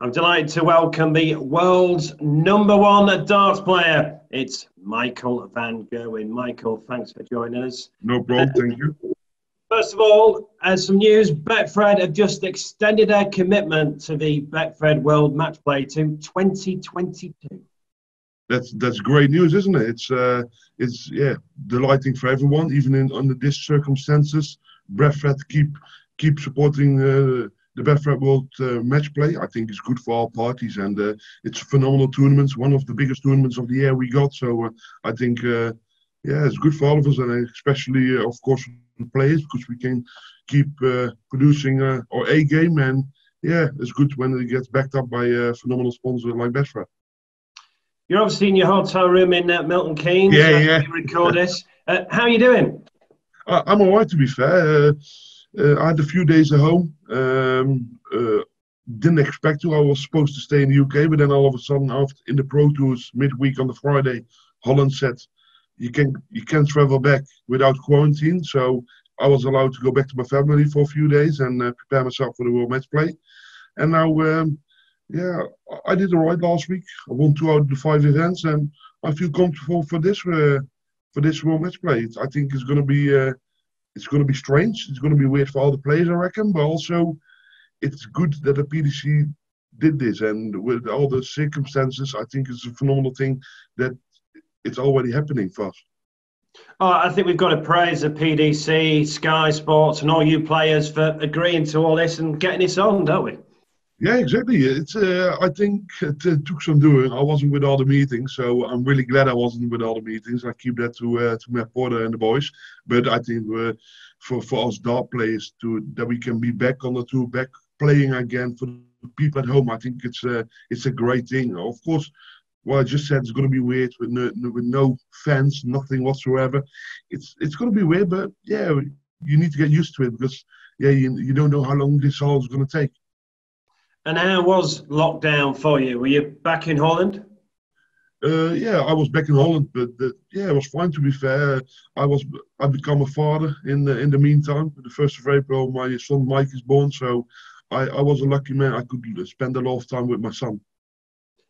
I'm delighted to welcome the world's #1 darts player. It's Michael van Gerwen. Michael, thanks for joining us. No problem, thank you. First of all, as some news, Betfred have just extended their commitment to the Betfred World Matchplay to 2022. That's great news, isn't it? It's delighting for everyone, even under these circumstances. Betfred keep supporting the Betfred World Matchplay. I think it's good for all parties, and it's a phenomenal tournament, one of the biggest tournaments of the year we got. So I think it's good for all of us, and especially of course the players, because we can keep producing our A game, and it's good when it gets backed up by a phenomenal sponsor like Betfred. You're obviously in your hotel room in Milton Keynes. Yeah. We record this. How are you doing? I'm all right, to be fair. I had a few days at home. Didn't expect to. I was supposed to stay in the UK, but then all of a sudden, in the Pro Tours midweek on the Friday, Holland said you can travel back without quarantine. So I was allowed to go back to my family for a few days and prepare myself for the World Matchplay. And now, I did all right last week. I won 2 out of the 5 events, and I feel comfortable for this World Matchplay. I think it's going to be strange. It's going to be weird for all the players, I reckon. But also, it's good that the PDC did this, and with all the circumstances, I think it's a phenomenal thing that it's already happening for us. Oh, I think we've got to praise the PDC, Sky Sports, and all you players for agreeing to all this and getting this on, don't we? Yeah, exactly. It's I think it took some doing. I wasn't with all the meetings, so I'm really glad I wasn't with all the meetings. I keep that to Matt Porter and the boys. But I think for us dart players that we can be back on the tour, back playing again for the people at home, I think it's a great thing. Of course, what I just said is going to be weird with no fans, nothing whatsoever. It's going to be weird, but yeah, you need to get used to it, because you don't know how long this all is going to take. And how was lockdown for you? Were you back in Holland? I was back in Holland, but it was fine, to be fair. I become a father in the meantime. The 1st of April, my son Mike is born, so I was a lucky man. I could spend a lot of time with my son.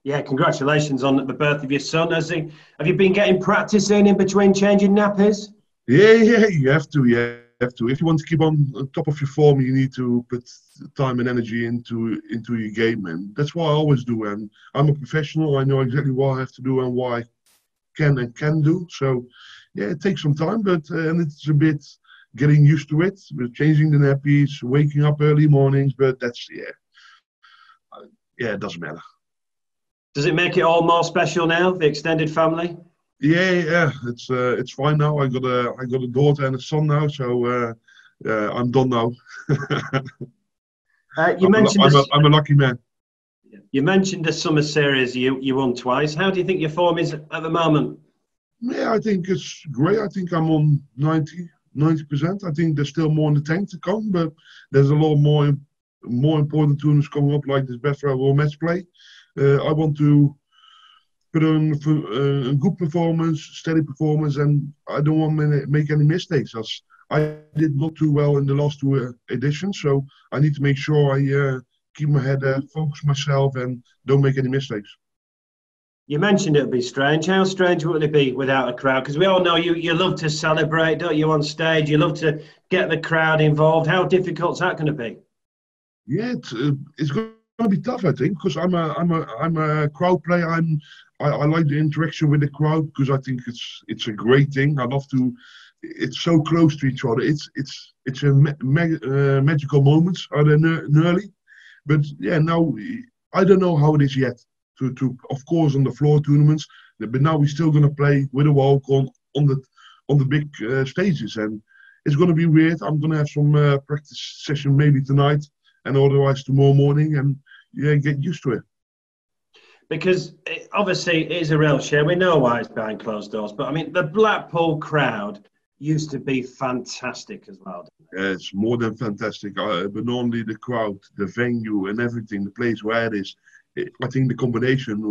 Yeah, congratulations on the birth of your son. Have you been getting practice in between changing nappies? Yeah, you have to. Yeah. If you want to keep on top of your form, you need to put time and energy into your game, and that's what I always do. And I'm a professional. I know exactly what I have to do and what I can do. So, it takes some time, but and it's a bit getting used to it. With changing the nappies, waking up early mornings, but that's it doesn't matter. Does it make it all more special now, the extended family? Yeah, it's fine now. I got a daughter and a son now, so I'm done now. I'm a lucky man. You mentioned the summer series you won twice. How do you think your form is at the moment? Yeah, I think it's great. I think I'm on 90%. I think there's still more in the tank to come, but there's a lot more important tournaments coming up, like this Betfred World Matchplay. I want to put on a good performance, steady performance, and I don't want to make any mistakes. As I did not too well in the last 2 editions, so I need to make sure I keep my head focus myself and don't make any mistakes. You mentioned it would be strange. How strange would it be without a crowd? Because we all know you love to celebrate, don't you, on stage? You love to get the crowd involved. How difficult is that going to be? Yeah, it's going to be tough, I think, because I'm a crowd player. I like the interaction with the crowd, because I think it's a great thing. I love to. It's so close to each other. It's a magical moments are there early, but now I don't know how it is yet. To of course on the floor tournaments, but now we're still going to play with a walk on the big stages, and it's going to be weird. I'm going to have some practice session maybe tonight, and otherwise tomorrow morning, and get used to it. Because obviously it is a real shame. We know why it's behind closed doors, but I mean the Blackpool crowd used to be fantastic as well. Yeah, it's more than fantastic. But not only the crowd, the venue, and everything, the place where it is. I think the combination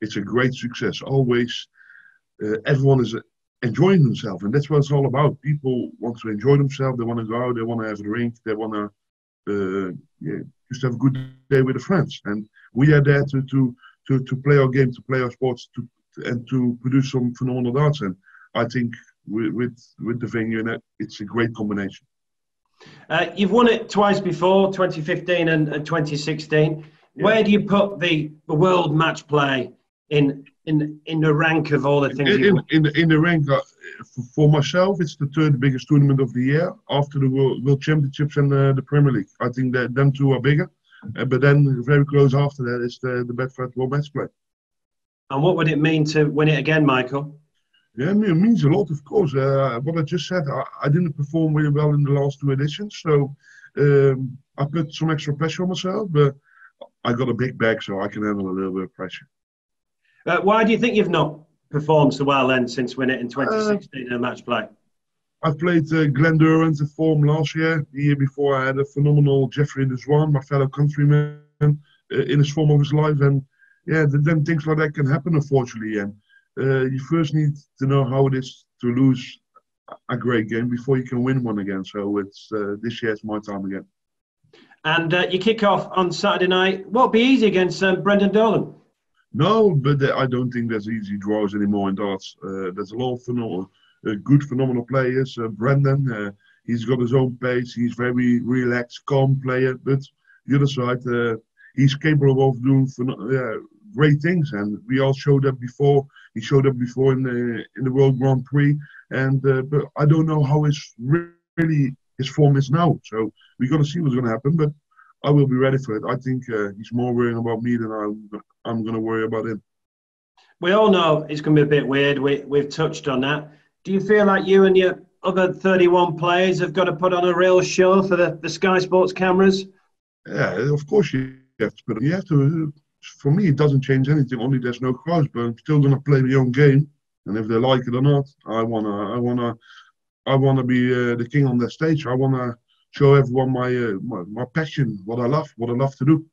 it's a great success. Always, everyone is enjoying themselves, and that's what it's all about. People want to enjoy themselves. They want to go out. They want to have a drink. They want to just have a good day with the friends. And we are there to play our game, to play our sports, and to produce some phenomenal darts. And I think with the venue, it's a great combination. You've won it twice before, 2015 and 2016. Yeah. Where do you put the World Matchplay in the rank of all the things you've won? In the rank, for myself, it's the third biggest tournament of the year after the World Championships and the Premier League. I think that them two are bigger. But then very close after that is the Betfred World Matchplay. And what would it mean to win it again, Michael? Yeah, it means a lot, of course. What I just said, I didn't perform really well in the last two editions, so I put some extra pressure on myself, but I got a big bag, so I can handle a little bit of pressure. Why do you think you've not performed so well then since winning it in 2016 in a match play? I played Glenn Durant in form last year. The year before, I had a phenomenal Jeffrey Deswan, my fellow countryman, in his form of his life. And yeah, then things like that can happen, unfortunately. And you first need to know how it is to lose a great game before you can win one again. So it's this year it's my time again. And you kick off on Saturday night. Won't be easy against Brendan Dolan. No, but I don't think there's easy draws anymore in darts. There's a lot of phenomenal. Good, phenomenal players. Brendan, he's got his own pace. He's very relaxed, calm player. But the other side, he's capable of doing great things. And we all showed that before. He showed up before in the World Grand Prix. And but I don't know how his form is now. So we got to see what's going to happen. But I will be ready for it. I think he's more worrying about me than I'm going to worry about him. We all know it's going to be a bit weird. We've touched on that. Do you feel like you and your other 31 players have got to put on a real show for the Sky Sports cameras? Yeah, of course you have to put on. You have to. For me, it doesn't change anything. Only there's no crowds, but I'm still going to play my own game. And if they like it or not, I wanna be the king on the stage. I wanna show everyone my passion, what I love to do.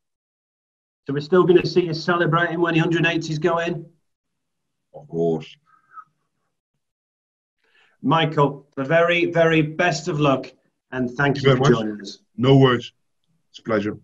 So we're still going to see you celebrating when the 180s go in? Of course. Michael, the very, very best of luck, and thank you for joining us. No worries. It's a pleasure.